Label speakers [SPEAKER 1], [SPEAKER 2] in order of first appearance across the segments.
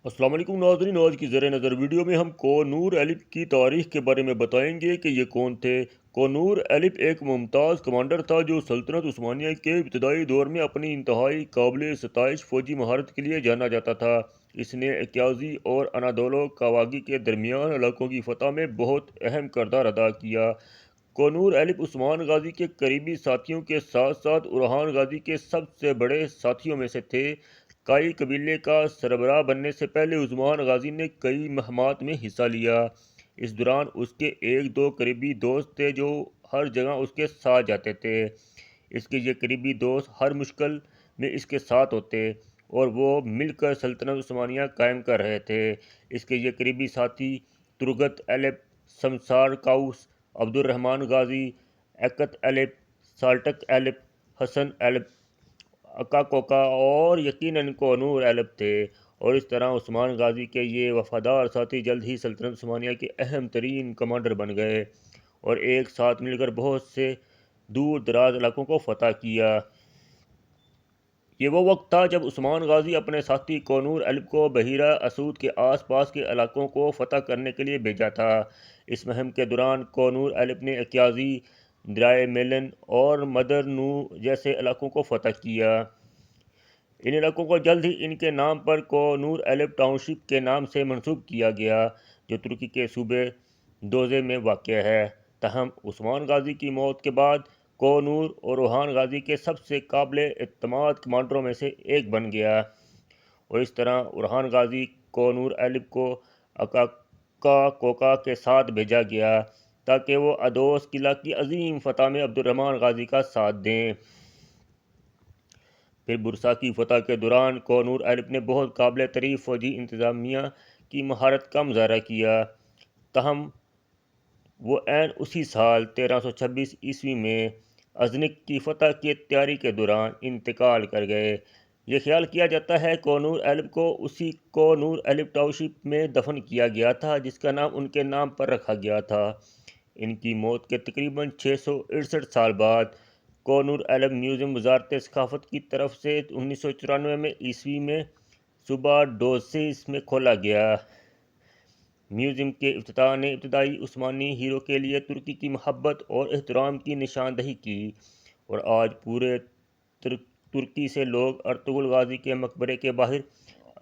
[SPEAKER 1] अस्सलाम वालेकुम नाज़रीन, आज की ज़र नज़र वीडियो में हम कोनूर एलिप की तारीख़ के बारे में बताएंगे कि ये कौन थे। कोनूर एलिप एक मुमताज़ कमांडर था जो सल्तनत उस्मानिया के इब्तदाई दौर में अपनी इंतहाई काबिल सताइश फ़ौजी महारत के लिए जाना जाता था। इसने एक्याज़ी और अनादोलो कावागी के दरमियान इलाकों की फ़तह में बहुत अहम किरदार अदा किया। कोनूर एलिप उस्मान गाजी के करीबी साथियों के साथ साथ उरहान गाजी के सबसे बड़े साथियों में से थे। काई कबीले का सरबराह बनने से पहले उस्मान गाजी ने कई महमात में हिस्सा लिया। इस दौरान उसके एक दो करीबी दोस्त थे जो हर जगह उसके साथ जाते थे। इसके ये करीबी दोस्त हर मुश्किल में इसके साथ होते और वो मिलकर सल्तनत उस्मानिया कायम कर रहे थे। इसके ये करीबी साथी तुरगत एलिप, शमसार काउस, अब्दुर्रहमान गाजी, एकत एलिप, साल्टक एलिप, हसन एलिप, अक्का कोका और यकीनन कोनूर एलिप थे। और इस तरह उस्मान गाजी के ये वफादार साथी जल्द ही सल्तनत उस्मानिया के अहम तरीन कमांडर बन गए और एक साथ मिलकर बहुत से दूर दराज इलाकों को फतह किया। ये वो वक्त था जब उस्मान गाजी अपने साथी कोनूर एलिप को बहीरा असूद के आसपास के इलाकों को फतह करने के लिए भेजा था। इस मुहिम के दौरान कोनूर एलिप ने एक्याज़ी, दरियाए मेलन और मदर नू जैसे इलाकों को फतह किया। इन इलाकों को जल्द ही इनके नाम पर कोनूर एलिप टाउनशिप के नाम से मंसूब किया गया, जो तुर्की के सूबे दोजे में वाक़ है। तहम उस्मान गाजी की मौत के बाद कोनूर और रोहान गाजी के सबसे काबिल एतमाद कमांडरों में से एक बन गया और इस तरह उरहान गाजी कोनूर एलिप को अकाका कोका के साथ भेजा गया ताकि वो अदोस किला की अजीम फतह में अब्दुर्रहमान गाजी का साथ दें। फिर बुरसा की फतह के दौरान कोनूर एलिप ने बहुत काबिल तारीफ फौजी इंतज़ामिया की महारत का मुजाहरा किया। तहम वो ऐन उसी साल 1326 ईस्वी में अजनिक की फतह की तैयारी के दौरान इंतकाल कर गए। ये ख्याल किया जाता है कोनूर एलिप को उसी कोनूर एलिप टाउनशिप में दफन किया गया था जिसका नाम उनके नाम पर रखा गया था। इनकी मौत के तकरीबन 668 साल बाद कोनूर एलिप म्यूज़ियम वजारत सकाफ़त की तरफ से 1994 में ईस्वी में सुबह डोसिस में खोला गया। म्यूज़ियम के इफ्तिताह ने इब्तदाई उस्मानी हीरो के लिए तुर्की की मोहब्बत और एहतराम की निशानदही की और आज पूरे तुर्की से लोग अर्तुगरुल गाजी के मकबरे के बाहर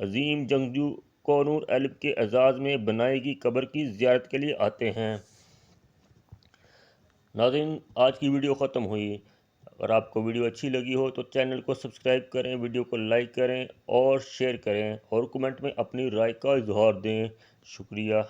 [SPEAKER 1] अजीम जंगजू कोनूर एलिप के एजाज़ में बनाई गई कब्र की ज़ियारत के लिए आते हैं। नाज़रीन, आज की वीडियो ख़त्म हुई। अगर आपको वीडियो अच्छी लगी हो तो चैनल को सब्सक्राइब करें, वीडियो को लाइक करें और शेयर करें और कमेंट में अपनी राय का इजहार दें। शुक्रिया।